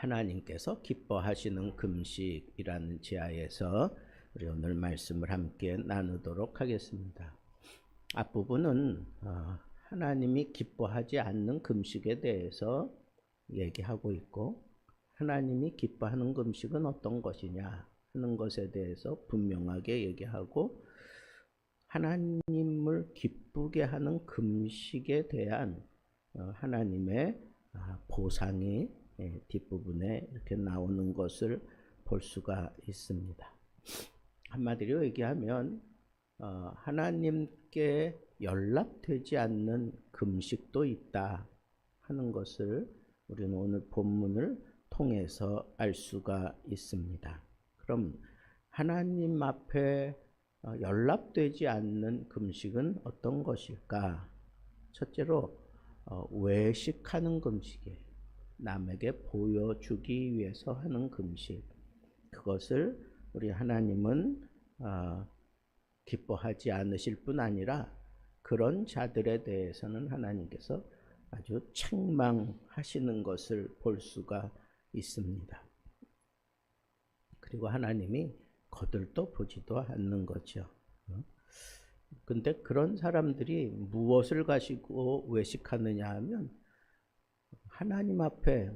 하나님께서 기뻐하시는 금식이라는 제하에서 우리 오늘 말씀을 함께 나누도록 하겠습니다. 앞부분은 하나님이 기뻐하지 않는 금식에 대해서 얘기하고 있고, 하나님이 기뻐하는 금식은 어떤 것이냐 하는 것에 대해서 분명하게 얘기하고, 하나님을 기쁘게 하는 금식에 대한 하나님의 보상이 뒷부분에 이렇게 나오는 것을 볼 수가 있습니다. 한마디로 얘기하면 하나님께 연락되지 않는 금식도 있다 하는 것을 우리는 오늘 본문을 통해서 알 수가 있습니다. 그럼 하나님 앞에 연락되지 않는 금식은 어떤 것일까? 첫째로 외식하는 금식이에요. 남에게 보여주기 위해서 하는 금식. 그것을 우리 하나님은 기뻐하지 않으실 뿐 아니라 그런 자들에 대해서는 하나님께서 아주 책망하시는 것을 볼 수가 있습니다. 그리고 하나님이 거들떠 보지도 않는 거죠. 근데 그런 사람들이 무엇을 가지고 외식하느냐 하면, 하나님 앞에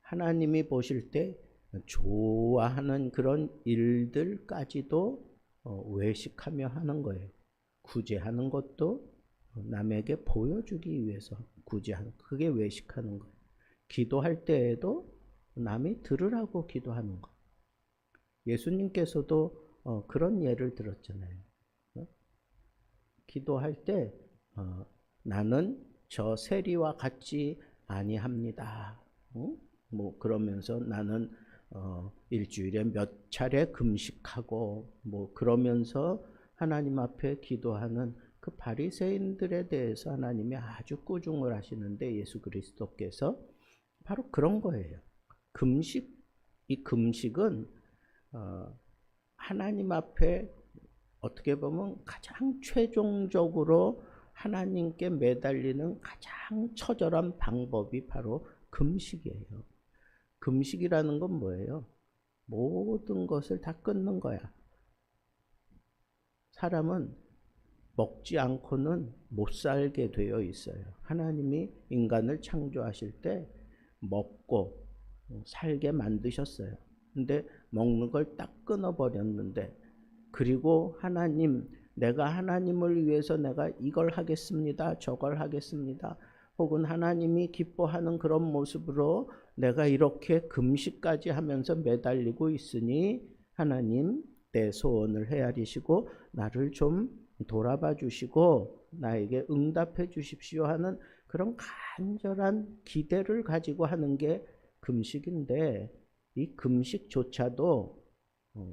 하나님이 보실 때 좋아하는 그런 일들까지도 외식하며 하는 거예요. 구제하는 것도 남에게 보여주기 위해서 구제하는, 그게 외식하는 거예요. 기도할 때에도 남이 들으라고 기도하는 거. 예수님께서도 그런 예를 들었잖아요. 기도할 때 나는 저 세리와 같지 아니합니다. 뭐 그러면서 나는 일주일에 몇 차례 금식하고 뭐 그러면서 하나님 앞에 기도하는 그 바리새인들에 대해서 하나님이 아주 꾸중을 하시는데, 예수 그리스도께서 바로 그런 거예요. 이 금식은 하나님 앞에 어떻게 보면 가장 최종적으로 하나님께 매달리는 가장 처절한 방법이 바로 금식이에요. 금식이라는 건 뭐예요? 모든 것을 다 끊는 거야. 사람은 먹지 않고는 못 살게 되어 있어요. 하나님이 인간을 창조하실 때 먹고 살게 만드셨어요. 근데 먹는 걸 딱 끊어버렸는데, 그리고 하나님, 내가 하나님을 위해서 내가 이걸 하겠습니다, 저걸 하겠습니다, 혹은 하나님이 기뻐하는 그런 모습으로 내가 이렇게 금식까지 하면서 매달리고 있으니 하나님 내 소원을 헤아리시고 나를 좀 돌아봐 주시고 나에게 응답해 주십시오 하는 그런 간절한 기대를 가지고 하는 게 금식인데, 이 금식조차도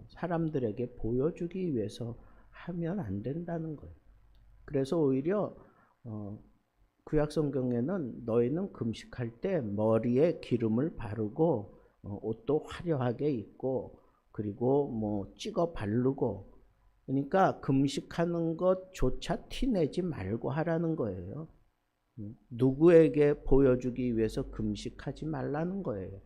사람들에게 보여주기 위해서 하면 안 된다는 거예요. 그래서 오히려 구약성경에는 너희는 금식할 때 머리에 기름을 바르고 옷도 화려하게 입고 그리고 뭐 찍어 바르고, 그러니까 금식하는 것조차 티내지 말고 하라는 거예요. 누구에게 보여주기 위해서 금식하지 말라는 거예요.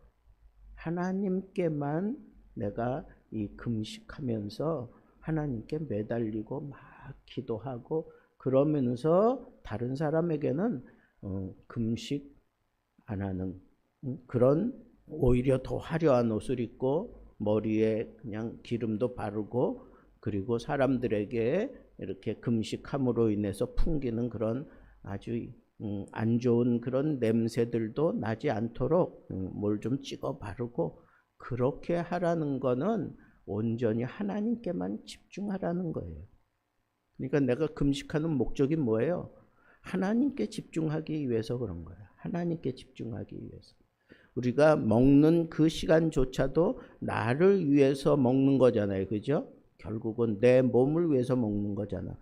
하나님께만 내가 이 금식하면서 하나님께 매달리고 막 기도하고 그러면서 다른 사람에게는 금식 안 하는 그런, 오히려 더 화려한 옷을 입고 머리에 그냥 기름도 바르고 그리고 사람들에게 이렇게 금식함으로 인해서 풍기는 그런 아주 안 좋은 그런 냄새들도 나지 않도록 뭘 좀 찍어 바르고 그렇게 하라는 거는 온전히 하나님께만 집중하라는 거예요. 그러니까 내가 금식하는 목적이 뭐예요? 하나님께 집중하기 위해서 그런 거예요. 하나님께 집중하기 위해서. 우리가 먹는 그 시간조차도 나를 위해서 먹는 거잖아요. 그죠? 결국은 내 몸을 위해서 먹는 거잖아.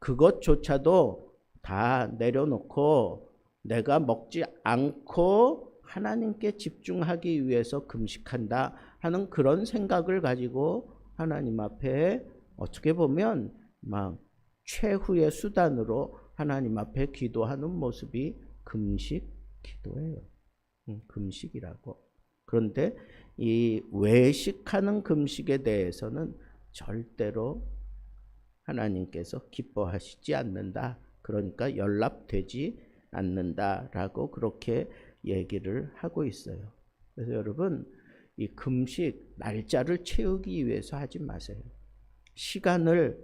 그것조차도 다 내려놓고 내가 먹지 않고 하나님께 집중하기 위해서 금식한다 하는 그런 생각을 가지고 하나님 앞에 어떻게 보면 막 최후의 수단으로 하나님 앞에 기도하는 모습이 금식 기도예요. 금식이라고. 그런데 이 외식하는 금식에 대해서는 절대로 하나님께서 기뻐하시지 않는다. 그러니까 연락되지 않는다라고 그렇게 얘기를 하고 있어요. 그래서 여러분, 이 금식 날짜를 채우기 위해서 하지 마세요. 시간을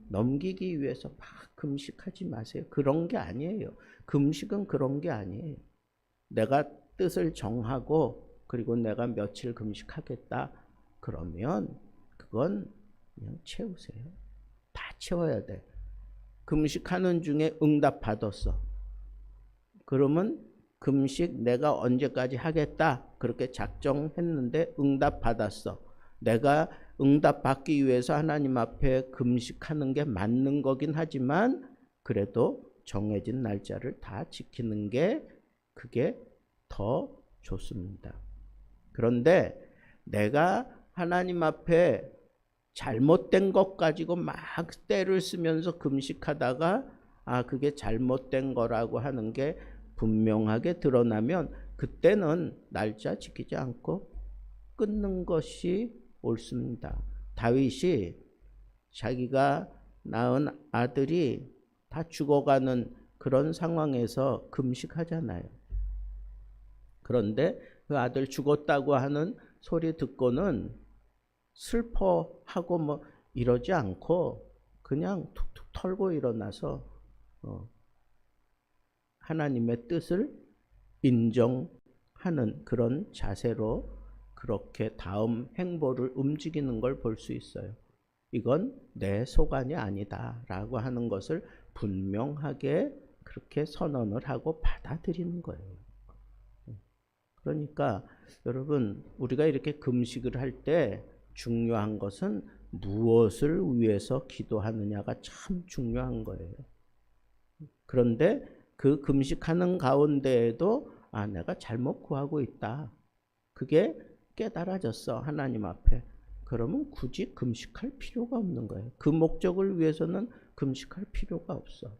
넘기기 위해서 막 금식하지 마세요. 그런 게 아니에요. 금식은 그런 게 아니에요. 내가 뜻을 정하고 그리고 내가 며칠 금식하겠다 그러면 그건 그냥 채우세요. 다 채워야 돼. 금식하는 중에 응답 받았어. 그러면 금식 내가 언제까지 하겠다 그렇게 작정했는데 응답 받았어. 내가 응답 받기 위해서 하나님 앞에 금식하는 게 맞는 거긴 하지만 그래도 정해진 날짜를 다 지키는 게 그게 더 좋습니다. 그런데 내가 하나님 앞에 잘못된 것 가지고 막 때를 쓰면서 금식하다가 그게 잘못된 거라고 하는 게 분명하게 드러나면 그때는 날짜 지키지 않고 끊는 것이 옳습니다. 다윗이 자기가 낳은 아들이 다 죽어가는 그런 상황에서 금식하잖아요. 그런데 그 아들 죽었다고 하는 소리 듣고는 슬퍼하고 뭐 이러지 않고 그냥 툭툭 털고 일어나서 하나님의 뜻을 인정하는 그런 자세로 그렇게 다음 행보를 움직이는 걸 볼 수 있어요. 이건 내 소관이 아니다 라고 하는 것을 분명하게 그렇게 선언을 하고 받아들이는 거예요. 그러니까 여러분, 우리가 이렇게 금식을 할 때 중요한 것은 무엇을 위해서 기도하느냐가 참 중요한 거예요. 그런데 그 금식하는 가운데에도 내가 잘못 구하고 있다. 그게 깨달아졌어, 하나님 앞에. 그러면 굳이 금식할 필요가 없는 거예요. 그 목적을 위해서는 금식할 필요가 없어.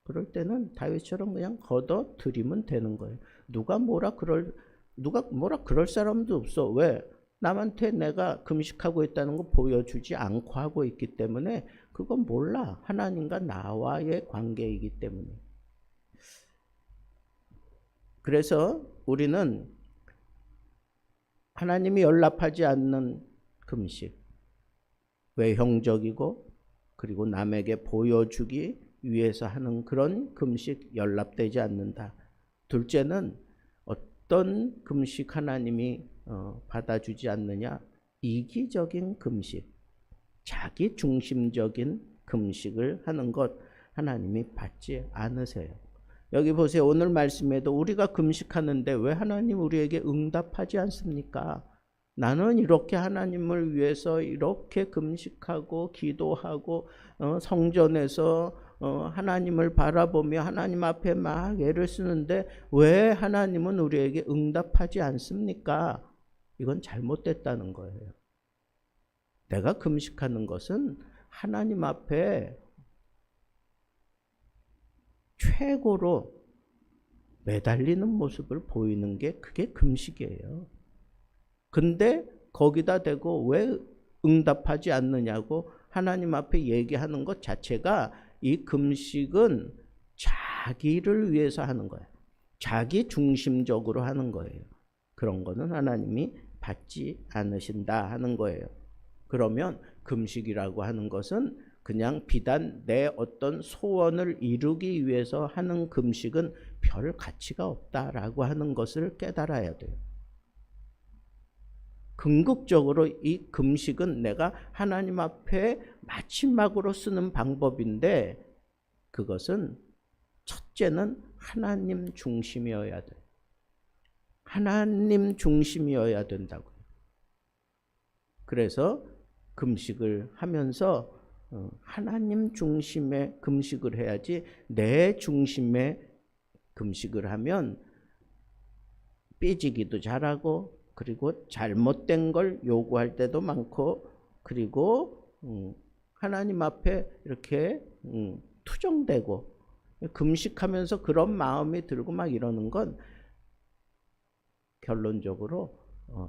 그럴 때는 다윗처럼 그냥 걷어들이면 되는 거예요. 누가 뭐라 그럴 사람도 없어. 왜? 남한테 내가 금식하고 있다는 거 보여주지 않고 하고 있기 때문에 그건 몰라. 하나님과 나와의 관계이기 때문에. 그래서 우리는 하나님이 연락하지 않는 금식, 외형적이고 그리고 남에게 보여주기 위해서 하는 그런 금식 연락되지 않는다. 둘째는 어떤 금식 하나님이 받아주지 않느냐? 이기적인 금식, 자기 중심적인 금식을 하는 것 하나님이 받지 않으세요. 여기 보세요. 오늘 말씀에도 우리가 금식하는데 왜 하나님 우리에게 응답하지 않습니까? 나는 이렇게 하나님을 위해서 이렇게 금식하고 기도하고 성전에서 하나님을 바라보며 하나님 앞에 막 애를 쓰는데 왜 하나님은 우리에게 응답하지 않습니까? 이건 잘못됐다는 거예요. 내가 금식하는 것은 하나님 앞에 최고로 매달리는 모습을 보이는 게 그게 금식이에요. 근데 거기다 대고 왜 응답하지 않느냐고 하나님 앞에 얘기하는 것 자체가 이 금식은 자기를 위해서 하는 거예요. 자기 중심적으로 하는 거예요. 그런 거는 하나님이 받지 않으신다 하는 거예요. 그러면 금식이라고 하는 것은 그냥 비단 내 어떤 소원을 이루기 위해서 하는 금식은 별 가치가 없다라고 하는 것을 깨달아야 돼요. 궁극적으로 이 금식은 내가 하나님 앞에 마지막으로 쓰는 방법인데 그것은 첫째는 하나님 중심이어야 돼요. 하나님 중심이어야 된다고요. 그래서 금식을 하면서 하나님 중심의 금식을 해야지 내 중심의 금식을 하면 삐지기도 잘하고 그리고 잘못된 걸 요구할 때도 많고 그리고 하나님 앞에 이렇게 투정되고 금식하면서 그런 마음이 들고 막 이러는 건 결론적으로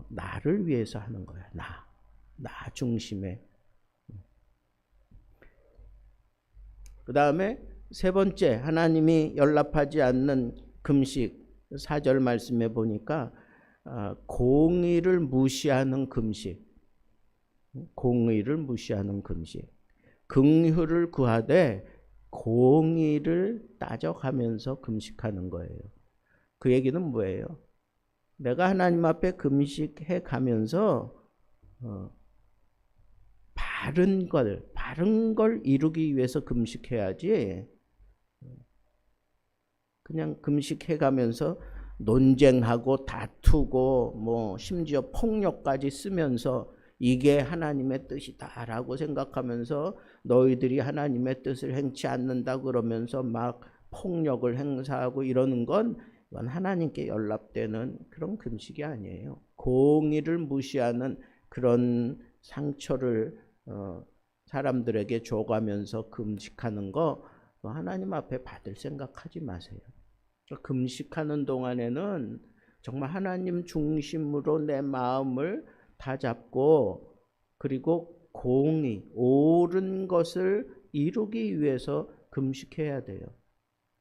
나를 위해서 하는 거야. 나 중심에. 그 다음에 세 번째, 하나님이 연락하지 않는 금식, 4절 말씀해 보니까 공의를 무시하는 금식. 공의를 무시하는 금식. 긍휼을 구하되 공의를 따져가면서 금식하는 거예요. 그 얘기는 뭐예요? 내가 하나님 앞에 금식해 가면서 바른 걸 이루기 위해서 금식해야지, 그냥 금식해 가면서 논쟁하고 다투고 뭐 심지어 폭력까지 쓰면서 이게 하나님의 뜻이다라고 생각하면서 너희들이 하나님의 뜻을 행치 않는다 그러면서 막 폭력을 행사하고 이러는 건 이건 하나님께 연락되는 그런 금식이 아니에요. 공의를 무시하는 그런 상처를 사람들에게 줘가면서 금식하는 거 하나님 앞에 받을 생각하지 마세요. 금식하는 동안에는 정말 하나님 중심으로 내 마음을 다잡고 그리고 공의, 옳은 것을 이루기 위해서 금식해야 돼요.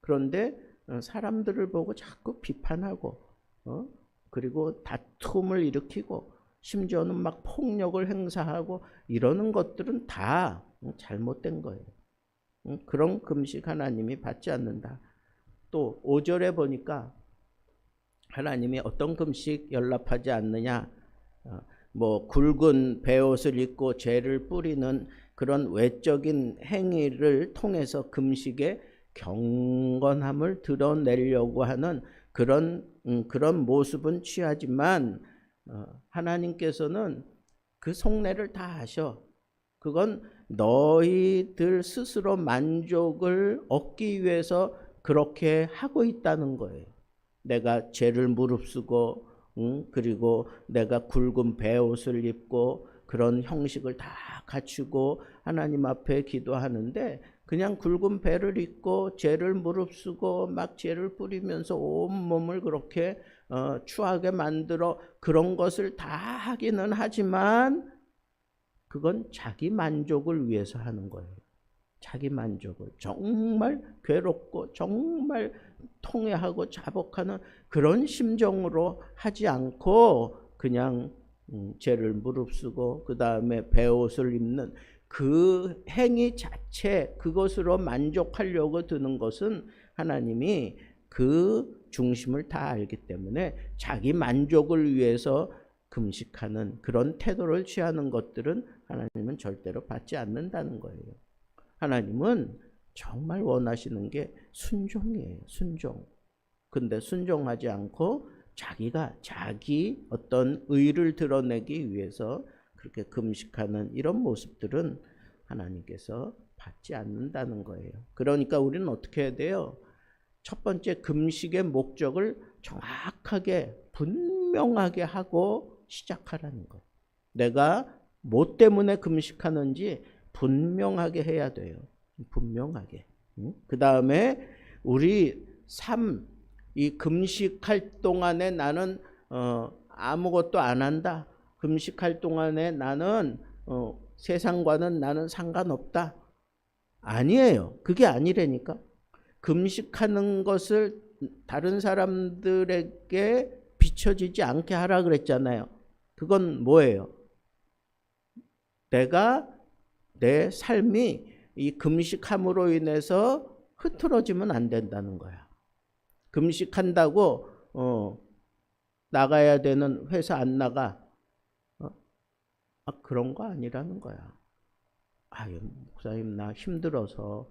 그런데 사람들을 보고 자꾸 비판하고 그리고 다툼을 일으키고 심지어는 막 폭력을 행사하고 이러는 것들은 다 잘못된 거예요. 그런 금식 하나님이 받지 않는다. 또 5절에 보니까 하나님이 어떤 금식 연락하지 않느냐, 뭐 굵은 베옷을 입고 죄를 뿌리는 그런 외적인 행위를 통해서 금식의 경건함을 드러내려고 하는 그런 모습은 취하지만 하나님께서는 그 속내를 다 아셔. 그건 너희들 스스로 만족을 얻기 위해서 그렇게 하고 있다는 거예요. 내가 죄를 무릅쓰고 그리고 내가 굵은 베옷을 입고 그런 형식을 다 갖추고 하나님 앞에 기도하는데 그냥 굵은 배를 입고 죄를 무릅쓰고 막 죄를 뿌리면서 온몸을 그렇게 추하게 만들어 그런 것을 다 하기는 하지만 그건 자기 만족을 위해서 하는 거예요. 자기 만족을 정말 괴롭고 정말 통회하고 자복하는 그런 심정으로 하지 않고 그냥 죄를 무릅쓰고 그 다음에 베옷을 입는 그 행위 자체, 그것으로 만족하려고 드는 것은 하나님이 그 중심을 다 알기 때문에 자기 만족을 위해서 금식하는 그런 태도를 취하는 것들은 하나님은 절대로 받지 않는다는 거예요. 하나님은 정말 원하시는 게 순종이에요. 순종. 근데 순종하지 않고 자기가 자기 어떤 의를 드러내기 위해서 그렇게 금식하는 이런 모습들은 하나님께서 받지 않는다는 거예요. 그러니까 우리는 어떻게 해야 돼요? 첫 번째, 금식의 목적을 정확하게 분명하게 하고 시작하라는 거예요. 내가 뭐 때문에 금식하는지 분명하게 해야 돼요. 분명하게. 그 다음에 우리 삶, 이 금식할 동안에 나는 아무것도 안 한다. 금식할 동안에 나는 세상과는 나는 상관없다. 아니에요. 그게 아니라니까. 금식하는 것을 다른 사람들에게 비춰지지 않게 하라 그랬잖아요. 그건 뭐예요? 내가 내 삶이 이 금식함으로 인해서 흐트러지면 안 된다는 거야. 금식한다고 나가야 되는 회사 안 나가. 그런 거 아니라는 거야. 아유, 목사님 나 힘들어서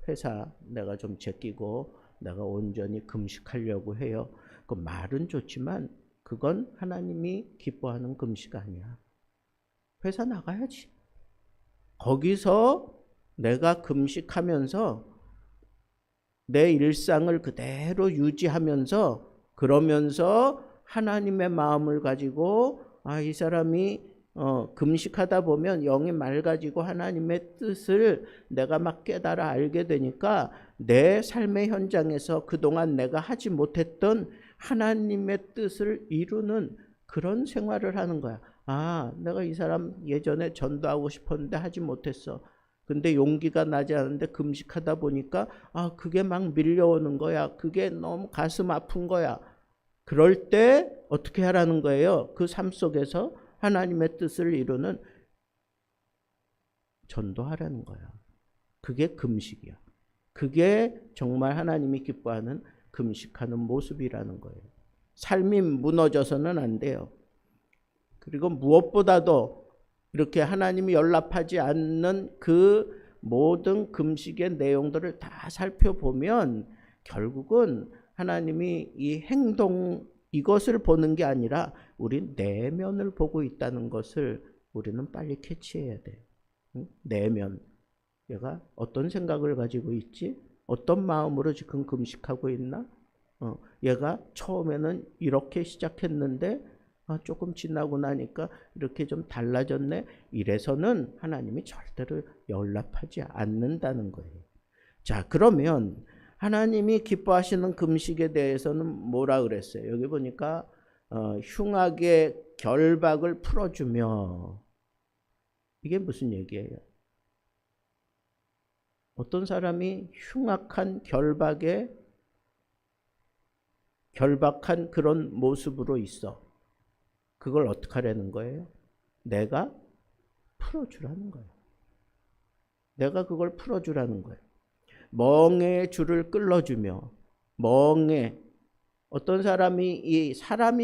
회사 내가 좀 제끼고 내가 온전히 금식하려고 해요. 그 말은 좋지만 그건 하나님이 기뻐하는 금식 아니야. 회사 나가야지. 거기서 내가 금식하면서 내 일상을 그대로 유지하면서 그러면서 하나님의 마음을 가지고 이 사람이 금식하다 보면 영이 맑아지고 하나님의 뜻을 내가 막 깨달아 알게 되니까 내 삶의 현장에서 그동안 내가 하지 못했던 하나님의 뜻을 이루는 그런 생활을 하는 거야. 아, 내가 이 사람 예전에 전도하고 싶었는데 하지 못했어. 근데 용기가 나지 않은데 금식하다 보니까 아, 그게 막 밀려오는 거야. 그게 너무 가슴 아픈 거야. 그럴 때 어떻게 하라는 거예요? 그 삶 속에서 하나님의 뜻을 이루는 전도하라는 거야. 그게 금식이야. 그게 정말 하나님이 기뻐하는 금식하는 모습이라는 거예요. 삶이 무너져서는 안 돼요. 그리고 무엇보다도 이렇게 하나님이 연락하지 않는 그 모든 금식의 내용들을 다 살펴보면 결국은 하나님이 이 행동 이것을 보는 게 아니라 우리 내면을 보고 있다는 것을 우리는 빨리 캐치해야 돼. 내면. 얘가 어떤 생각을 가지고 있지? 어떤 마음으로 지금 금식하고 있나? 얘가 처음에는 이렇게 시작했는데 조금 지나고 나니까 이렇게 좀 달라졌네. 이래서는 하나님이 절대로 연락하지 않는다는 거예요. 자, 그러면 하나님이 기뻐하시는 금식에 대해서는 뭐라 그랬어요? 여기 보니까 흉악의 결박을 풀어주며. 이게 무슨 얘기예요? 어떤 사람이 흉악한 결박한 그런 모습으로 있어. 그걸 어떻게 하라는 거예요? 내가 풀어주라는 거예요. 내가 그걸 풀어주라는 거예요. 멍에의 줄을 끌어주며. 멍에. 어떤 사람이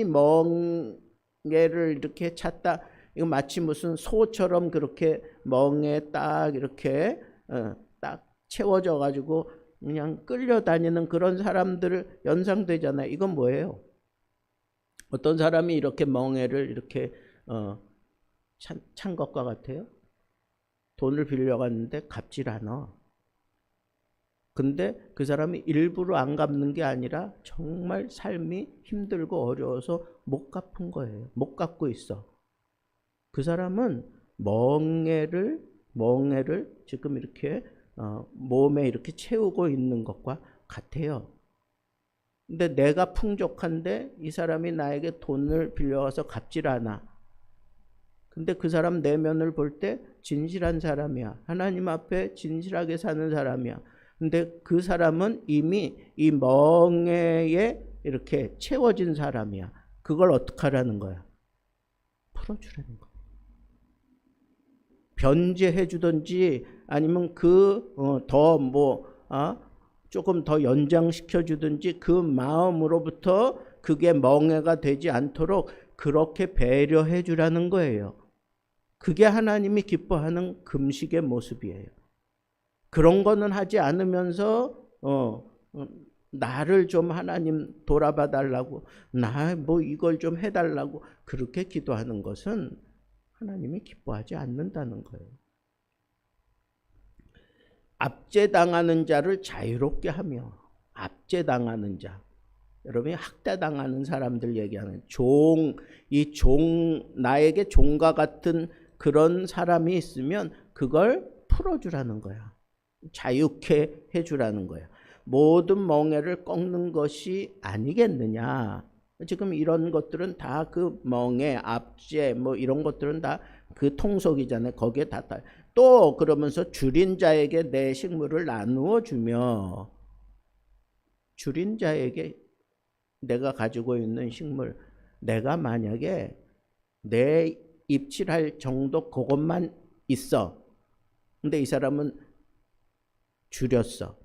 멍에를 이렇게 찾다. 이거 마치 무슨 소처럼 그렇게 멍에 딱 이렇게 딱 채워져 가지고 그냥 끌려다니는 그런 사람들 연상되잖아요. 이건 뭐예요? 어떤 사람이 이렇게 멍에를 이렇게 찬 것과 같아요. 돈을 빌려갔는데 갚질 않아. 근데 그 사람이 일부러 안 갚는 게 아니라 정말 삶이 힘들고 어려워서 못 갚은 거예요. 못 갚고 있어. 그 사람은 멍에를 지금 이렇게 몸에 이렇게 채우고 있는 것과 같아요. 근데 내가 풍족한데 이 사람이 나에게 돈을 빌려와서 갚질 않아. 근데 그 사람 내면을 볼 때 진실한 사람이야. 하나님 앞에 진실하게 사는 사람이야. 근데 그 사람은 이미 이 멍에에 이렇게 채워진 사람이야. 그걸 어떻게 하라는 거야? 풀어주라는 거야. 변제해 주든지 아니면 조금 더 연장시켜 주든지 그 마음으로부터 그게 멍해가 되지 않도록 그렇게 배려해 주라는 거예요. 그게 하나님이 기뻐하는 금식의 모습이에요. 그런 거는 하지 않으면서 나를 좀 하나님 돌아봐 달라고, 나 뭐 이걸 좀 해달라고 그렇게 기도하는 것은 하나님이 기뻐하지 않는다는 거예요. 압제당하는 자를 자유롭게 하며. 압제당하는 자. 여러분이 학대당하는 사람들 얘기하는 나에게 종과 같은 그런 사람이 있으면 그걸 풀어주라는 거야. 자유케 해주라는 거야. 모든 멍에를 꺾는 것이 아니겠느냐. 지금 이런 것들은 다 그 멍에, 압제 뭐 이런 것들은 다 그 통속이잖아요. 거기에 다 또 그러면서 줄인 자에게 내 식물을 나누어 주며. 줄인 자에게 내가 가지고 있는 식물, 내가 만약에 내 입칠할 정도 그것만 있어. 근데 이 사람은 줄였어.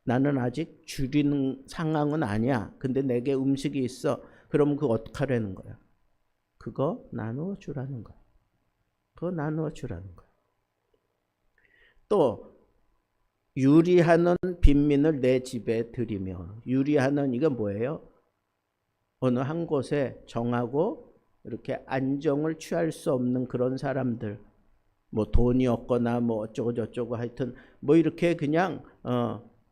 나는 아직 줄이는 상황은 아니야. 근데 내게 음식이 있어. 그럼 그거 어떻게 하라는 거야? 그거 나누어 주라는 거야. 그거 나누어 주라는 거야. 또 유리하는 빈민을 내 집에 들이며. 유리하는 이건 뭐예요? 어느 한 곳에 정하고 이렇게 안정을 취할 수 없는 그런 사람들, 뭐 돈이 없거나 뭐 어쩌고 저쩌고 하여튼 뭐 이렇게 그냥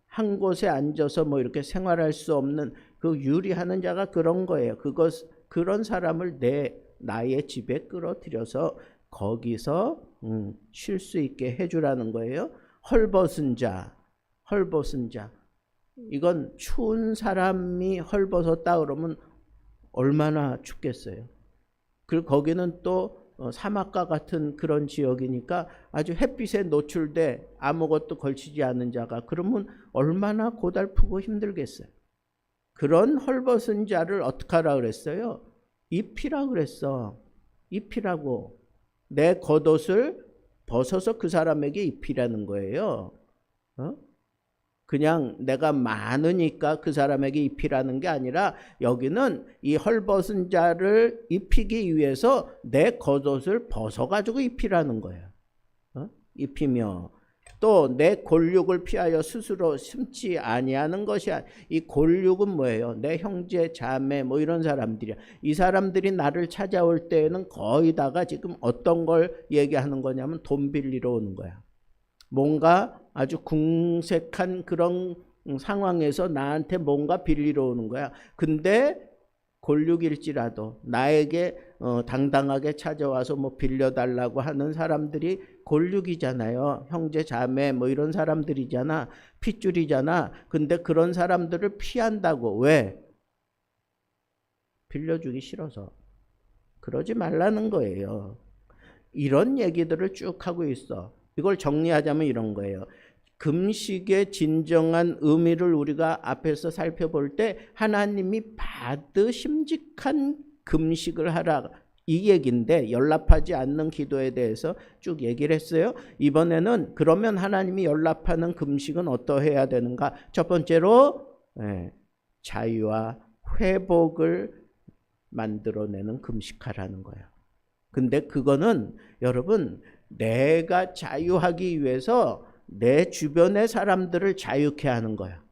한 곳에 앉아서 뭐 이렇게 생활할 수 없는 그 유리하는 자가 그런 거예요. 그런 사람을 나의 집에 끌어들여서 거기서 쉴 수 있게 해주라는 거예요. 헐벗은 자. 이건 추운 사람이 헐벗었다 그러면 얼마나 춥겠어요. 그리고 거기는 또 사막과 같은 그런 지역이니까 아주 햇빛에 노출돼 아무것도 걸치지 않은 자가 그러면 얼마나 고달프고 힘들겠어요. 그런 헐벗은 자를 어떻게 하라 그랬어요? 입히라 그랬어. 입히라고. 내 겉옷을 벗어서 그 사람에게 입히라는 거예요. 그냥 내가 많으니까 그 사람에게 입히라는 게 아니라 여기는 이 헐벗은 자를 입히기 위해서 내 겉옷을 벗어가지고 입히라는 거예요. 입히며 또 내 골육을 피하여 스스로 심지 아니하는 것이 이 골육은 뭐예요? 내 형제 자매 뭐 이런 사람들이야. 이 사람들이 나를 찾아올 때에는 거의 다가 지금 어떤 걸 얘기하는 거냐면 돈 빌리러 오는 거야. 뭔가 아주 궁색한 그런 상황에서 나한테 뭔가 빌리러 오는 거야. 근데 골육일지라도 나에게 당당하게 찾아와서 뭐 빌려달라고 하는 사람들이 골육이잖아요. 형제 자매 뭐 이런 사람들이잖아. 핏줄이잖아. 근데 그런 사람들을 피한다고. 왜? 빌려주기 싫어서. 그러지 말라는 거예요. 이런 얘기들을 쭉 하고 있어. 이걸 정리하자면 이런 거예요. 금식의 진정한 의미를 우리가 앞에서 살펴볼 때 하나님이 받으심직한 금식을 하라 이 얘기인데 연락하지 않는 기도에 대해서 쭉 얘기를 했어요. 이번에는 그러면 하나님이 연락하는 금식은 어떠해야 되는가? 첫 번째로 자유와 회복을 만들어내는 금식하라는 거예요. 근데 그거는 여러분 내가 자유하기 위해서 내 주변의 사람들을 자유케 하는 거야.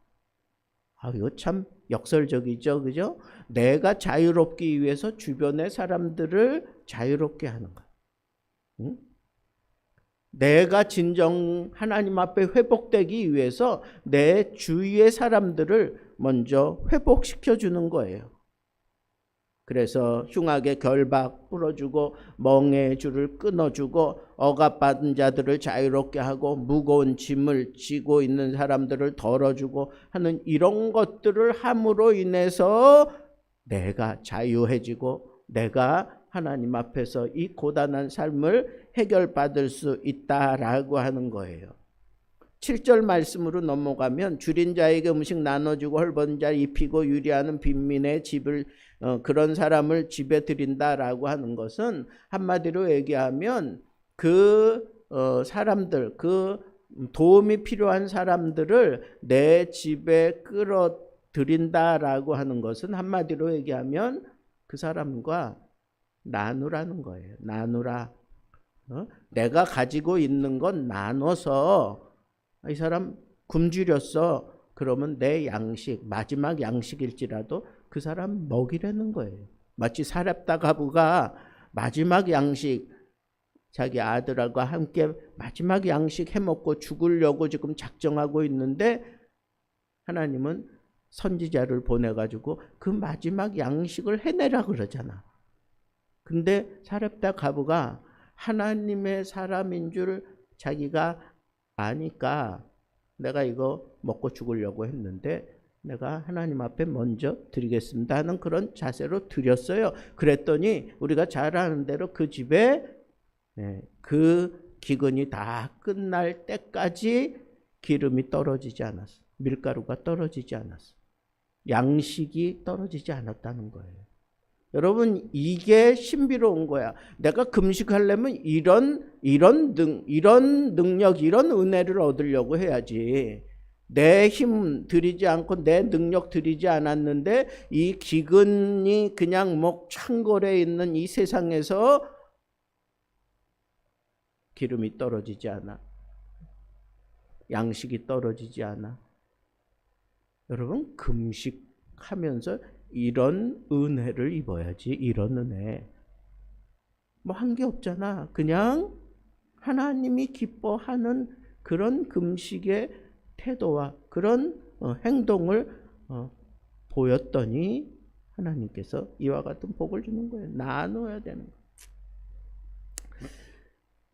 이거 참 역설적이죠, 그죠? 내가 자유롭기 위해서 주변의 사람들을 자유롭게 하는 거야. 응? 내가 진정 하나님 앞에 회복되기 위해서 내 주위의 사람들을 먼저 회복시켜 주는 거예요. 그래서 흉악의 결박 풀어주고 멍에의 줄을 끊어주고 억압받은 자들을 자유롭게 하고 무거운 짐을 지고 있는 사람들을 덜어주고 하는 이런 것들을 함으로 인해서 내가 자유해지고 내가 하나님 앞에서 이 고단한 삶을 해결받을 수 있다라고 하는 거예요. 7절 말씀으로 넘어가면 줄인 자에게 음식 나눠주고 헐벗은 자 입히고 유리하는 빈민의 집을 그런 사람을 집에 들인다라고 하는 것은 한마디로 얘기하면 그 사람들 그 도움이 필요한 사람들을 내 집에 끌어들인다라고 하는 것은 한마디로 얘기하면 그 사람과 나누라는 거예요. 나누라. 내가 가지고 있는 건 나눠서 이 사람 굶주렸어. 그러면 내 양식, 마지막 양식일지라도 그 사람 먹이라는 거예요. 마치 사렙다 과부가 마지막 양식, 자기 아들과 함께 마지막 양식 해먹고 죽으려고 지금 작정하고 있는데 하나님은 선지자를 보내가지고 그 마지막 양식을 해내라 그러잖아. 근데 사렙다 과부가 하나님의 사람인 줄 자기가 아니까 내가 이거 먹고 죽으려고 했는데 내가 하나님 앞에 먼저 드리겠습니다 하는 그런 자세로 드렸어요. 그랬더니 우리가 잘 아는 대로 그 집에 그 기근이 다 끝날 때까지 기름이 떨어지지 않았어. 밀가루가 떨어지지 않았어. 양식이 떨어지지 않았다는 거예요. 여러분 이게 신비로운 거야. 내가 금식하려면 이런 능력, 이런 은혜를 얻으려고 해야지. 내 힘 들이지 않고 내 능력 들이지 않았는데 이 기근이 그냥 뭐 창궐에 있는 이 세상에서 기름이 떨어지지 않아. 양식이 떨어지지 않아. 여러분 금식하면서 이런 은혜를 입어야지. 이런 은혜 뭐 한 게 없잖아. 그냥 하나님이 기뻐하는 그런 금식의 태도와 그런 행동을 보였더니 하나님께서 이와 같은 복을 주는 거예요. 나눠야 되는 거예요.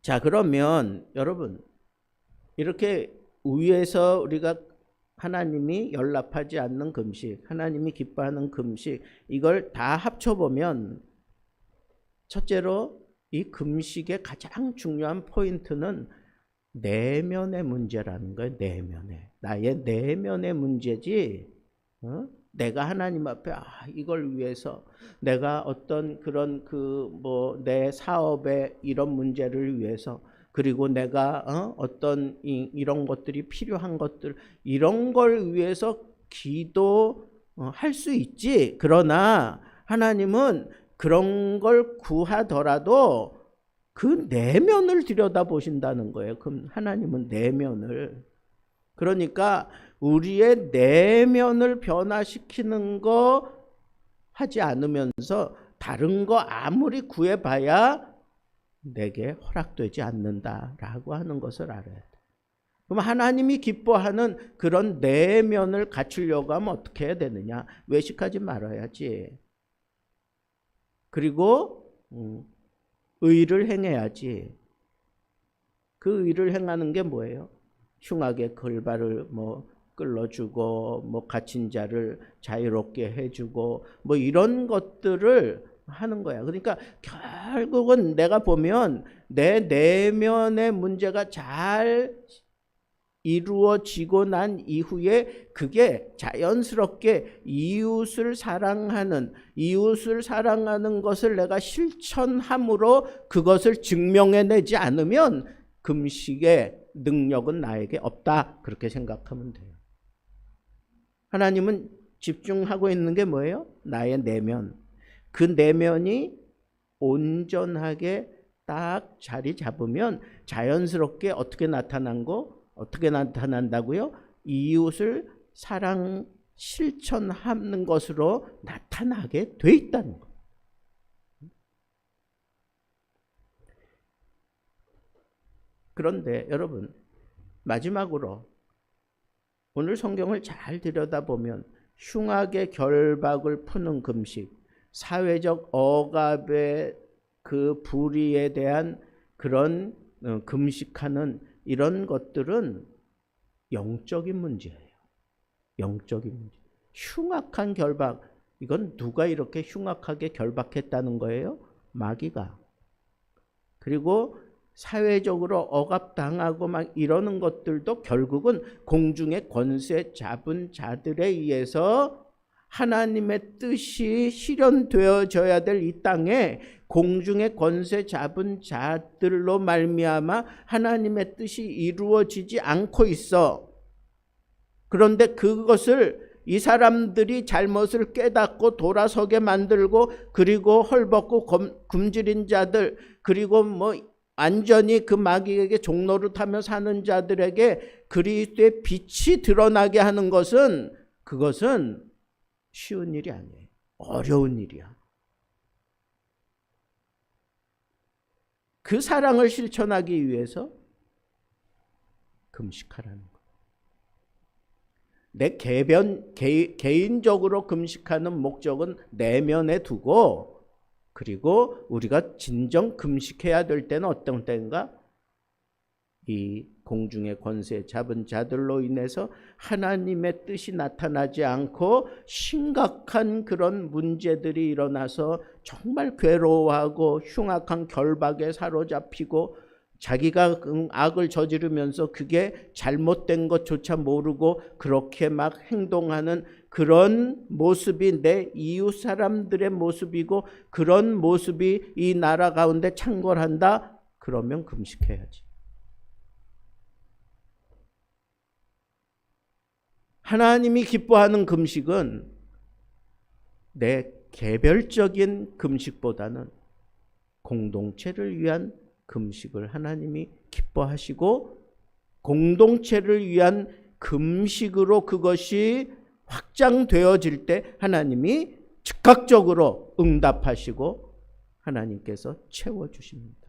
자, 그러면 여러분 이렇게 위에서 우리가 하나님이 연락하지 않는 금식, 하나님이 기뻐하는 금식, 이걸 다 합쳐보면 첫째로 이 금식의 가장 중요한 포인트는 내면의 문제라는 거예요. 나의 내면의 문제지. 내가 하나님 앞에 이걸 위해서 내가 어떤 그런 내 사업에 이런 문제를 위해서, 그리고 내가 어떤 이런 것들이 필요한 것들, 이런 걸 위해서 기도할 수 있지. 그러나 하나님은 그런 걸 구하더라도 그 내면을 들여다보신다는 거예요. 그럼 하나님은 내면을. 그러니까 우리의 내면을 변화시키는 거 하지 않으면서 다른 거 아무리 구해봐야 내게 허락되지 않는다라고 하는 것을 알아야 돼. 그럼 하나님이 기뻐하는 그런 내면을 갖추려고 하면 어떻게 해야 되느냐? 외식하지 말아야지. 그리고 의를 행해야지. 그 의를 행하는 게 뭐예요? 흉악의 결박을 끌어주고 갇힌 자를 자유롭게 해주고 이런 것들을 하는 거야. 그러니까 결국은 내가 보면 내 내면의 문제가 잘 이루어지고 난 이후에 그게 자연스럽게 이웃을 사랑하는 것을 내가 실천함으로 그것을 증명해내지 않으면 금식의 능력은 나에게 없다. 그렇게 생각하면 돼요. 하나님은 집중하고 있는 게 뭐예요? 나의 내면. 그 내면이 온전하게 딱 자리 잡으면 자연스럽게 어떻게 나타난다고요? 이웃을 사랑 실천하는 것으로 나타나게 돼 있다는 거. 그런데 여러분, 마지막으로 오늘 성경을 잘 들여다보면 흉악의 결박을 푸는 금식, 사회적 억압의 그 불의에 대한 그런 금식하는 이런 것들은 영적인 문제예요. 영적인 문제. 흉악한 결박, 이건 누가 이렇게 흉악하게 결박했다는 거예요? 마귀가. 그리고 사회적으로 억압당하고 이러는 것들도 결국은 공중의 권세 잡은 자들에 의해서 하나님의 뜻이 실현되어져야 될 이 땅에 공중의 권세 잡은 자들로 말미암아 하나님의 뜻이 이루어지지 않고 있어. 그런데 그것을 이 사람들이 잘못을 깨닫고 돌아서게 만들고, 그리고 헐벗고 굶주린 자들, 그리고 완전히 그 마귀에게 종노릇하며 사는 자들에게 그리스도의 빛이 드러나게 하는 것은, 그것은 쉬운 일이 아니에요. 어려운 일이야. 그 사랑을 실천하기 위해서 금식하라는 거예요. 내 개인적으로 금식하는 목적은 내면에 두고, 그리고 우리가 진정 금식해야 될 때는 어떤 때인가? 이 공중의 권세 잡은 자들로 인해서 하나님의 뜻이 나타나지 않고 심각한 그런 문제들이 일어나서 정말 괴로워하고 흉악한 결박에 사로잡히고 자기가 악을 저지르면서 그게 잘못된 것조차 모르고 그렇게 막 행동하는 그런 모습이 내 이웃 사람들의 모습이고, 그런 모습이 이 나라 가운데 창궐한다? 그러면 금식해야지. 하나님이 기뻐하는 금식은 내 개별적인 금식보다는 공동체를 위한 금식을 하나님이 기뻐하시고, 공동체를 위한 금식으로 그것이 확장되어질 때 하나님이 즉각적으로 응답하시고 하나님께서 채워주십니다.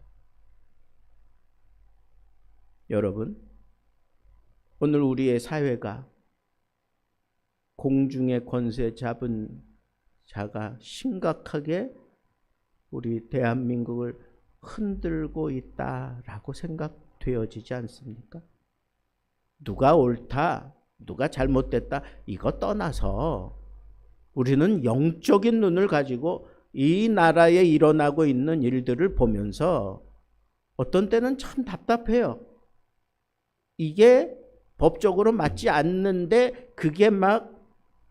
여러분, 오늘 우리의 사회가 공중의 권세 잡은 자가 심각하게 우리 대한민국을 흔들고 있다라고 생각되어지지 않습니까? 누가 옳다, 누가 잘못됐다 이거 떠나서 우리는 영적인 눈을 가지고 이 나라에 일어나고 있는 일들을 보면서 어떤 때는 참 답답해요. 이게 법적으로 맞지 않는데 그게 막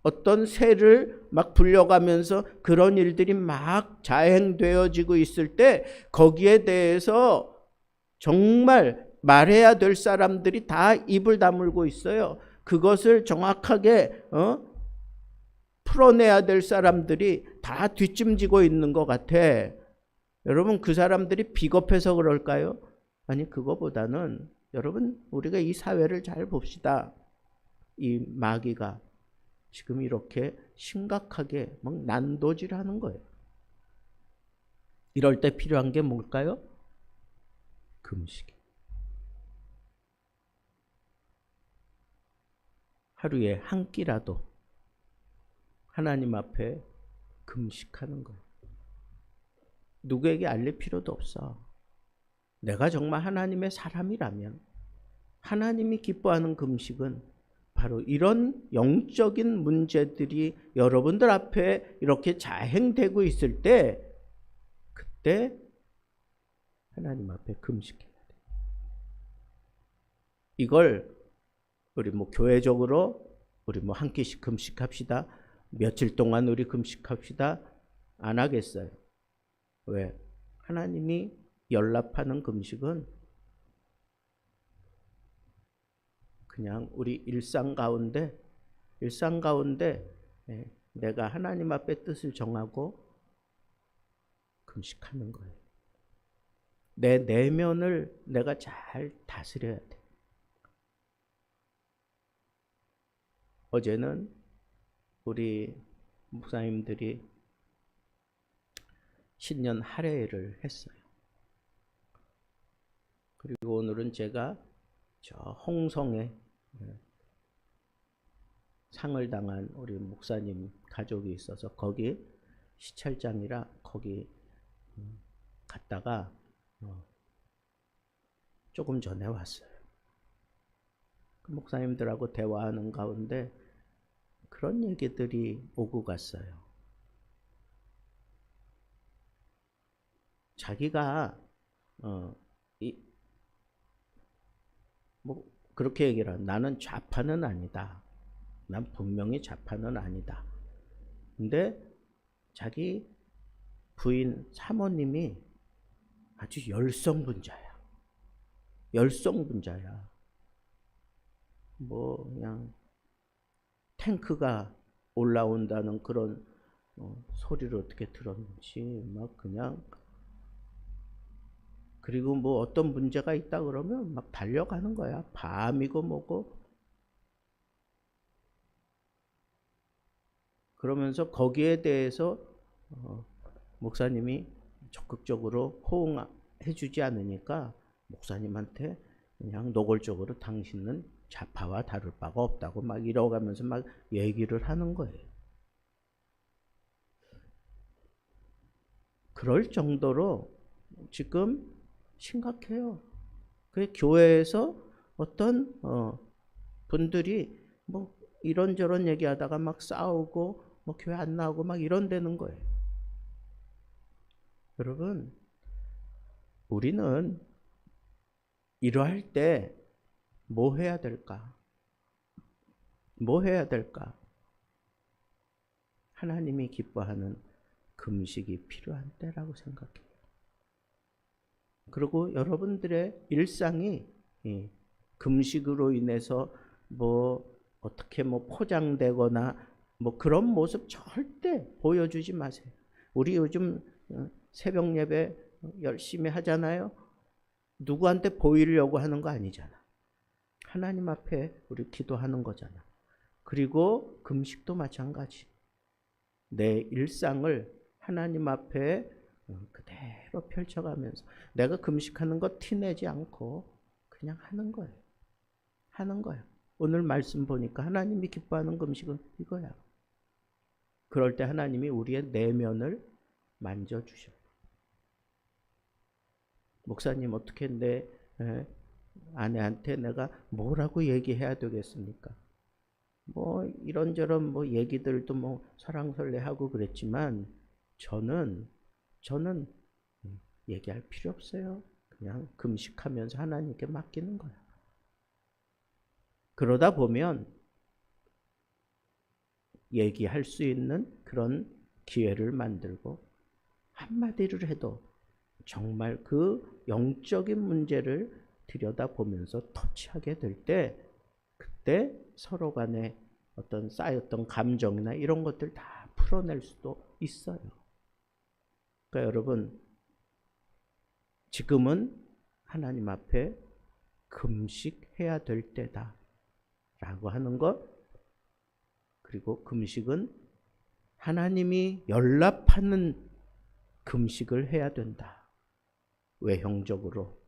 어떤 새를 막 불려가면서 그런 일들이 막 자행되어지고 있을 때 거기에 대해서 정말 말해야 될 사람들이 다 입을 다물고 있어요. 그것을 정확하게 풀어내야 될 사람들이 다 뒷짐지고 있는 것 같아. 여러분 그 사람들이 비겁해서 그럴까요? 아니 그거보다는 여러분 우리가 이 사회를 잘 봅시다. 이 마귀가 지금 이렇게 심각하게 막 난도질하는 거예요. 이럴 때 필요한 게 뭘까요? 금식. 하루에 한 끼라도 하나님 앞에 금식하는 거예요. 누구에게 알릴 필요도 없어. 내가 정말 하나님의 사람이라면 하나님이 기뻐하는 금식은 바로 이런 영적인 문제들이 여러분들 앞에 이렇게 자행되고 있을 때 그때 하나님 앞에 금식해야 돼. 이걸 우리 교회적으로 우리 한 끼씩 금식합시다. 며칠 동안 우리 금식합시다. 안 하겠어요. 왜? 하나님이 연락하는 금식은 그냥 우리 일상 가운데 내가 하나님 앞에 뜻을 정하고 금식하는 거예요. 내 내면을 내가 잘 다스려야 돼. 어제는 우리 목사님들이 신년 할애를 했어요. 그리고 오늘은 제가 저 홍성에 상을 당한 우리 목사님 가족이 있어서 거기 시찰장이라 거기 갔다가 조금 전에 왔어요. 그 목사님들하고 대화하는 가운데 그런 얘기들이 오고 갔어요. 자기가 그렇게 얘기를 하는, 나는 좌파는 아니다. 난 분명히 좌파는 아니다. 근데 자기 부인 사모님이 아주 열성분자야. 열성분자야. 그냥 탱크가 올라온다는 그런 소리를 어떻게 들었는지 막 그냥, 그리고 어떤 문제가 있다 그러면 막 달려가는 거야. 밤이고 뭐고. 그러면서 거기에 대해서 목사님이 적극적으로 호응해 주지 않으니까 목사님한테 그냥 노골적으로 당신은 좌파와 다를 바가 없다고 막 이러가면서 막 얘기를 하는 거예요. 그럴 정도로 지금 심각해요. 그 교회에서 어떤 분들이 이런저런 얘기하다가 막 싸우고 교회 안 나오고 막 이런다는 거예요. 여러분, 우리는 이러할 때 뭐 해야 될까? 뭐 해야 될까? 하나님이 기뻐하는 금식이 필요한 때라고 생각해요. 그리고 여러분들의 일상이 금식으로 인해서 어떻게 포장되거나 그런 모습 절대 보여주지 마세요. 우리 요즘 새벽 예배 열심히 하잖아요. 누구한테 보이려고 하는 거 아니잖아. 하나님 앞에 우리 기도하는 거잖아. 그리고 금식도 마찬가지. 내 일상을 하나님 앞에 그대로 펼쳐가면서 내가 금식하는 거 티내지 않고 그냥 하는 거예요. 하는 거예요. 오늘 말씀 보니까 하나님이 기뻐하는 금식은 이거야. 그럴 때 하나님이 우리의 내면을 만져주셔요. 목사님, 어떻게 내 아내한테 내가 뭐라고 얘기해야 되겠습니까? 뭐 이런저런 뭐 얘기들도 뭐 설왕설래하고 그랬지만 저는 얘기할 필요 없어요. 그냥 금식하면서 하나님께 맡기는 거야. 그러다 보면 얘기할 수 있는 그런 기회를 만들고 한마디를 해도 정말 그 영적인 문제를 들여다보면서 터치하게 될 때 그때 서로 간에 어떤 쌓였던 감정이나 이런 것들 다 풀어낼 수도 있어요. 그러니까 여러분 지금은 하나님 앞에 금식해야 될 때다 라고 하는 것, 그리고 금식은 하나님이 연락하는 금식을 해야 된다. 외형적으로.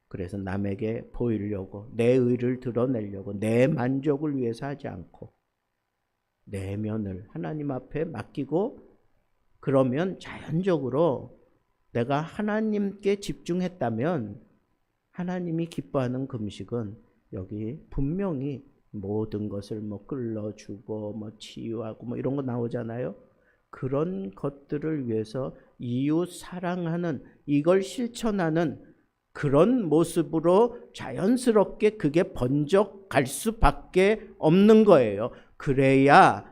그래서 남에게 보이려고, 내 의를 드러내려고, 내 만족을 위해서 하지 않고 내면을 하나님 앞에 맡기고, 그러면 자연적으로 내가 하나님께 집중했다면 하나님이 기뻐하는 금식은 여기 분명히 모든 것을 뭐 끌어주고 뭐 치유하고 뭐 이런 거 나오잖아요. 그런 것들을 위해서 이웃 사랑하는, 이걸 실천하는 그런 모습으로 자연스럽게 그게 번져갈 수밖에 없는 거예요. 그래야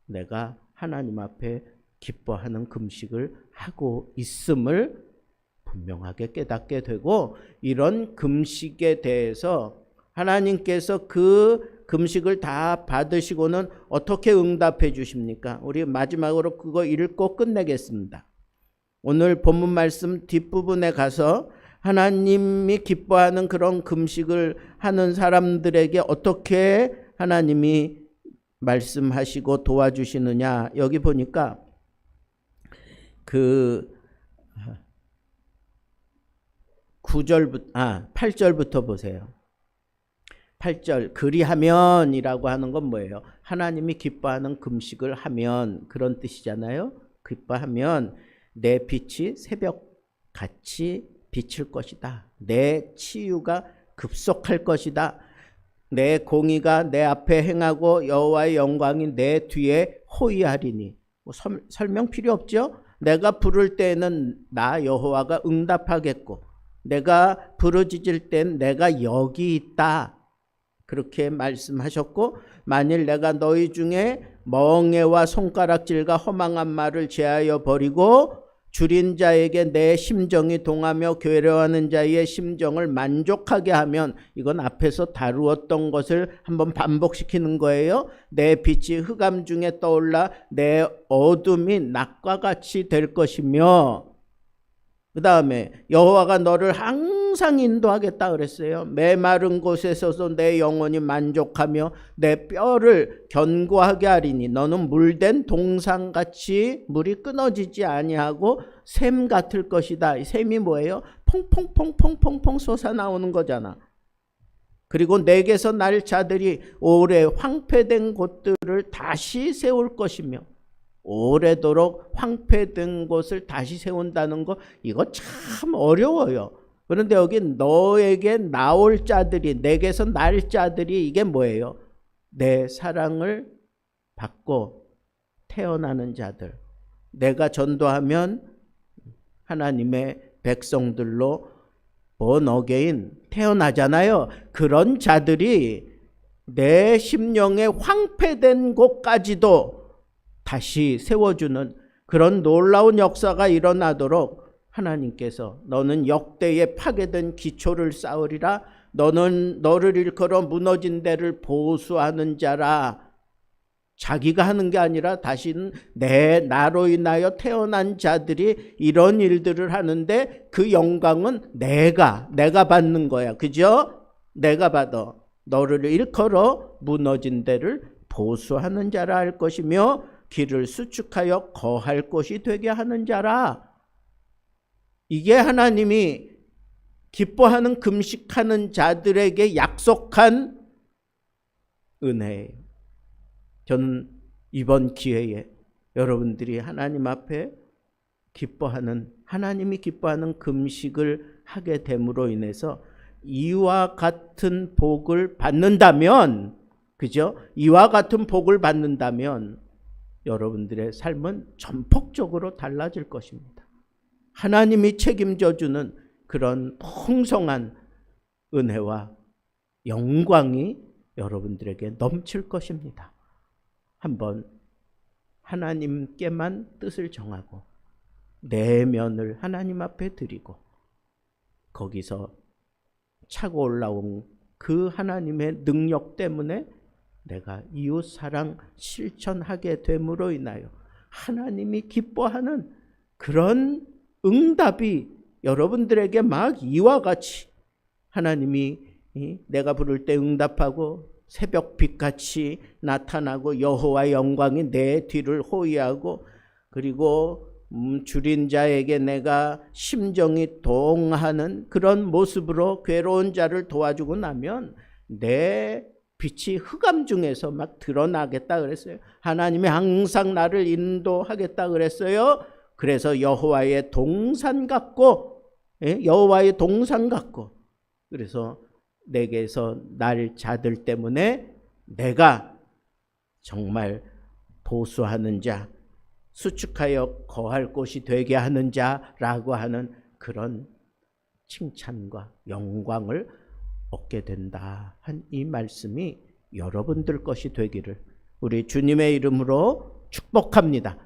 내가 하나님 앞에 기뻐하는 금식을 하고 있음을 분명하게 깨닫게 되고, 이런 금식에 대해서 하나님께서 그 금식을 다 받으시고는 어떻게 응답해 주십니까? 우리 마지막으로 그거 읽고 끝내겠습니다. 오늘 본문 말씀 뒷부분에 가서 하나님이 기뻐하는 그런 금식을 하는 사람들에게 어떻게 하나님이 말씀하시고 도와주시느냐, 여기 보니까 그 8절부터 보세요. 8절, 그리하면이라고 하는 건 뭐예요? 하나님이 기뻐하는 금식을 하면, 그런 뜻이잖아요. 기뻐하면 내 빛이 새벽같이 비칠 것이다. 내 치유가 급속할 것이다. 내 공의가 내 앞에 행하고 여호와의 영광이 내 뒤에 호위하리니. 뭐 설명 필요 없죠? 내가 부를 때에는 나 여호와가 응답하겠고, 내가 부르짖을 땐 내가 여기 있다. 그렇게 말씀하셨고, 만일 내가 너희 중에 멍에와 손가락질과 허망한 말을 제하여 버리고 줄인 자에게 내 심정이 동하며 괴로워하는 자의 심정을 만족하게 하면, 이건 앞에서 다루었던 것을 한번 반복시키는 거예요. 내 빛이 흑암 중에 떠올라 내 어둠이 낮과 같이 될 것이며, 그 다음에 여호와가 너를 항상 인도하겠다 그랬어요. 메마른 곳에서도 내 영혼이 만족하며 내 뼈를 견고하게 하리니 너는 물된 동산같이 물이 끊어지지 아니하고 샘 같을 것이다. 이 샘이 뭐예요? 퐁퐁퐁퐁퐁퐁 솟아나오는 거잖아. 그리고 내게서 날 자들이 오래 황폐된 곳들을 다시 세울 것이며, 오래도록 황폐된 곳을 다시 세운다는 거, 이거 참 어려워요. 그런데 여기 너에게 나올 자들이, 내게서 날 자들이, 이게 뭐예요? 내 사랑을 받고 태어나는 자들. 내가 전도하면 하나님의 백성들로 born again 태어나잖아요. 그런 자들이 내 심령의 황폐된 곳까지도 다시 세워주는 그런 놀라운 역사가 일어나도록 하나님께서, 너는 역대에 파괴된 기초를 쌓으리라, 너는 너를 일컬어 무너진 데를 보수하는 자라. 자기가 하는 게 아니라 다시는 나로 인하여 태어난 자들이 이런 일들을 하는데, 그 영광은 내가 받는 거야. 그죠? 내가 받아. 너를 일컬어 무너진 데를 보수하는 자라 할 것이며 길을 수축하여 거할 곳이 되게 하는 자라. 이게 하나님이 기뻐하는 금식하는 자들에게 약속한 은혜예요. 저는 이번 기회에 여러분들이 하나님 앞에 하나님이 기뻐하는 금식을 하게 됨으로 인해서 이와 같은 복을 받는다면, 그죠? 이와 같은 복을 받는다면 여러분들의 삶은 전폭적으로 달라질 것입니다. 하나님이 책임져 주는 그런 풍성한 은혜와 영광이 여러분들에게 넘칠 것입니다. 한번 하나님께만 뜻을 정하고 내면을 하나님 앞에 드리고 거기서 차고 올라온 그 하나님의 능력 때문에 내가 이웃사랑 실천하게 됨으로 인하여 하나님이 기뻐하는 그런 응답이 여러분들에게 막 이와 같이 하나님이 내가 부를 때 응답하고 새벽빛같이 나타나고 여호와의 영광이 내 뒤를 호위하고 그리고 줄인 자에게 내가 심정이 동하는 그런 모습으로 괴로운 자를 도와주고 나면 내 빛이 흑암 중에서 막 드러나겠다 그랬어요. 하나님이 항상 나를 인도하겠다 그랬어요. 그래서 여호와의 동산 같고 여호와의 동산 같고 그래서 내게서 날 자들 때문에 내가 정말 보수하는 자 수축하여 거할 곳이 되게 하는 자라고 하는 그런 칭찬과 영광을 얻게 된다 한 이 말씀이 여러분들 것이 되기를 우리 주님의 이름으로 축복합니다.